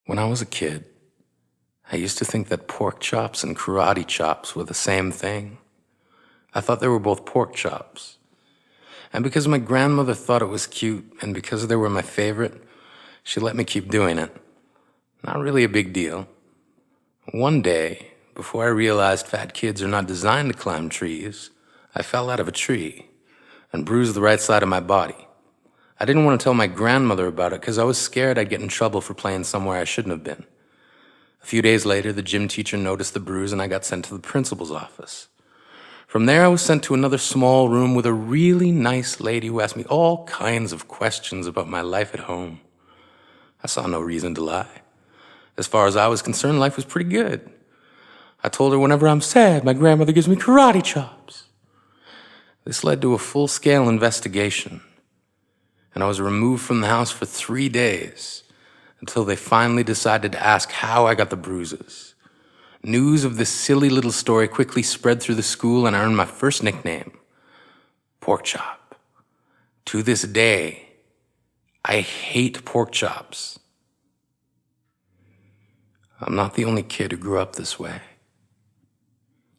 When I was a kid, I used to think that pork chops and karate chops were the same thing. I thought they were both pork chops. And because my grandmother thought it was cute, and because they were my favorite, she let me keep doing it. Not really a big deal. One day, before I realized fat kids are not designed to climb trees, I fell out of a tree and bruised the right side of my body. I didn't want to tell my grandmother about it because I was scared I'd get in trouble for playing somewhere I shouldn't have been. A few days later, the gym teacher noticed the bruise and I got sent to the principal's office. From there, I was sent to another small room with a really nice lady who asked me all kinds of questions about my life at home. I saw no reason to lie. As far as I was concerned, life was pretty good. I told her whenever I'm sad, my grandmother gives me karate chops. This led to a full-scale investigation, and I was removed from the house for 3 days until they finally decided to ask how I got the bruises. News of this silly little story quickly spread through the school, and I earned my first nickname, Pork Chop. To this day, I hate pork chops. I'm not the only kid who grew up this way,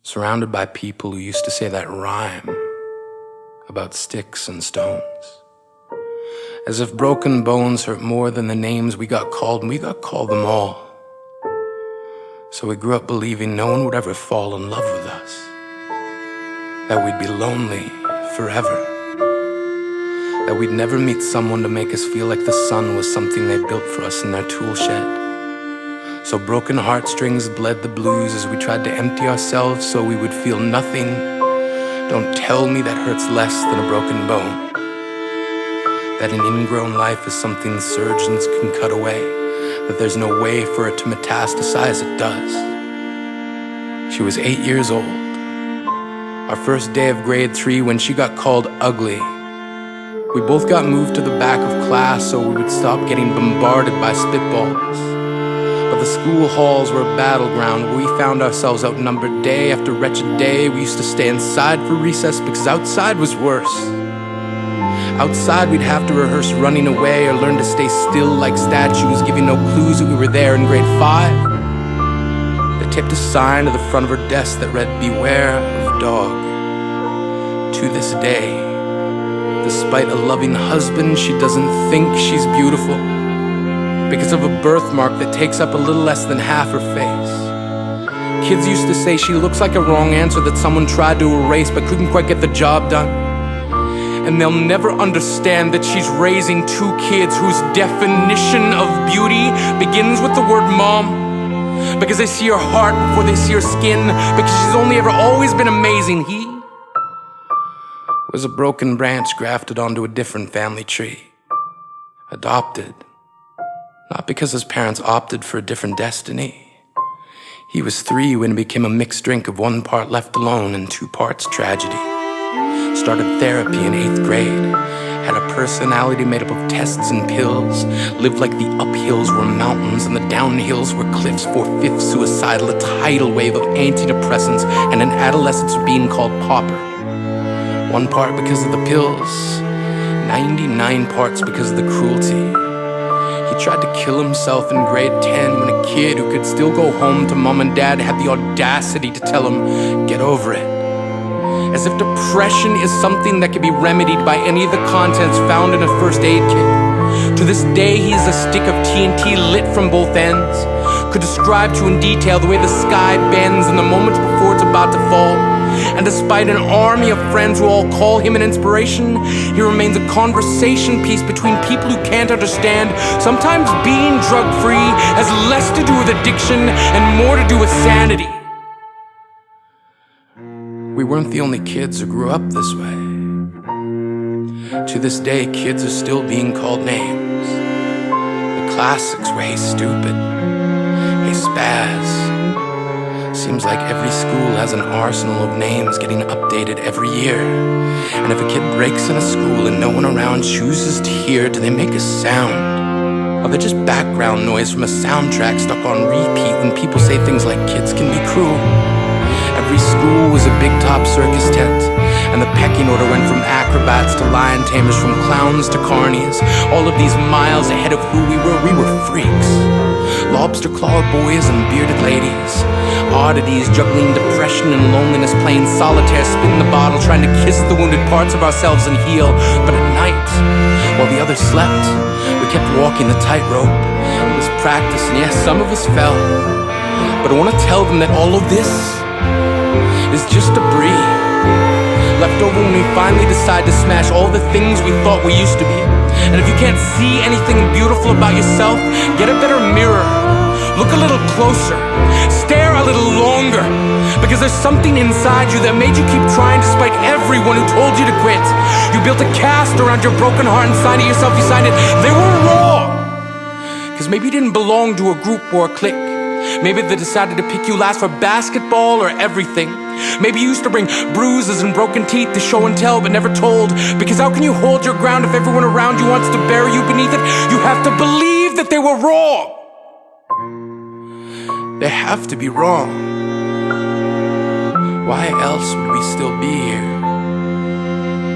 surrounded by people who used to say that rhyme about sticks and stones. As if broken bones hurt more than the names we got called, and we got called them all. So we grew up believing no one would ever fall in love with us, that we'd be lonely forever, that we'd never meet someone to make us feel like the sun was something they built for us in their tool shed. So broken heartstrings bled the blues as we tried to empty ourselves so we would feel nothing. Don't tell me that hurts less than a broken bone. That an ingrown life is something surgeons can cut away, that there's no way for it to metastasize, it does. She was 8 years old. Our first day of grade 3 when she got called ugly. We both got moved to the back of class so we would stop getting bombarded by spitballs. But the school halls were a battleground where we found ourselves outnumbered day after wretched day. We used to stay inside for recess because outside was worse. Outside we'd have to rehearse running away or learn to stay still like statues, giving no clues that we were there in grade 5. They taped a sign to the front of her desk that read, "Beware of dog." To this day, despite a loving husband, she doesn't think she's beautiful because of a birthmark that takes up a little less than half her face. Kids used to say she looks like a wrong answer that someone tried to erase but couldn't quite get the job done. And they'll never understand that she's raising 2 kids whose definition of beauty begins with the word mom, because they see her heart before they see her skin, because she's only ever always been amazing. He was a broken branch grafted onto a different family tree, adopted. Not because his parents opted for a different destiny. He was 3 when it became a mixed drink of 1 part left alone and 2 parts tragedy. Started therapy in 8th grade. Had a personality made up of tests and pills. Lived like the uphills were mountains and the downhills were cliffs. 4/5 suicidal, a tidal wave of antidepressants, and an adolescence being called pauper. 1 part because of the pills, 99 parts because of the cruelty. He tried to kill himself in grade 10 when a kid who could still go home to mom and dad had the audacity to tell him, "Get over it." As if depression is something that can be remedied by any of the contents found in a first aid kit. To this day, he is a stick of TNT lit from both ends. Could describe to you in detail the way the sky bends in the moments before it's about to fall. And despite an army of friends who all call him an inspiration, he remains a conversation piece between people who can't understand. Sometimes being drug-free has less to do with addiction and more to do with sanity. We weren't the only kids who grew up this way. To this day, kids are still being called names. The classics were "Hey stupid," "Hey spaz." Seems like every school has an arsenal of names getting updated every year. And if a kid breaks in a school and no one around chooses to hear, do they make a sound? Or they're just background noise from a soundtrack stuck on repeat when people say things like kids can be cruel? Every school was a big top circus tent, and the pecking order went from acrobats to lion tamers, from clowns to carnies. All of these miles ahead of who we were freaks. lobster-clawed boys and bearded ladies, oddities juggling depression and loneliness, playing solitaire, spinning the bottle, trying to kiss the wounded parts of ourselves and heal. But at night, while the others slept, we kept walking the tightrope. It was practice, and yes, some of us fell. But I want to tell them that all of this is just debris left over when we finally decide to smash all the things we thought we used to be. And if you can't see anything beautiful about yourself, get a better mirror. Look a little closer. Stare a little longer. Because there's something inside you that made you keep trying despite everyone who told you to quit. You built a cast around your broken heart and signed it yourself. You signed it. They were wrong. Because maybe you didn't belong to a group or a clique. Maybe they decided to pick you last for basketball or everything. Maybe you used to bring bruises and broken teeth to show and tell but never told. Because how can you hold your ground if everyone around you wants to bury you beneath it? You have to believe that they were wrong. They have to be wrong. Why else would we still be here?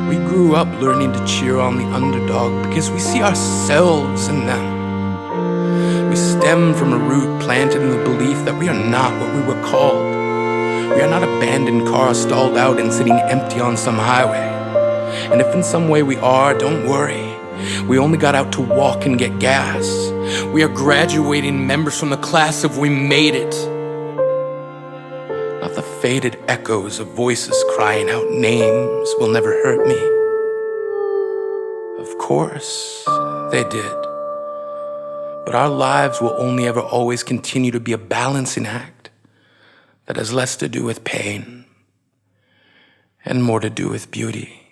We grew up learning to cheer on the underdog because we see ourselves in them. We stem from a root planted in the belief that we are not what we were called. We are not abandoned cars stalled out and sitting empty on some highway. And if in some way we are, don't worry. We only got out to walk and get gas. We are graduating members from the class of We Made It. Not the faded echoes of voices crying out names will never hurt me. Of course, they did. But our lives will only ever always continue to be a balancing act that has less to do with pain and more to do with beauty.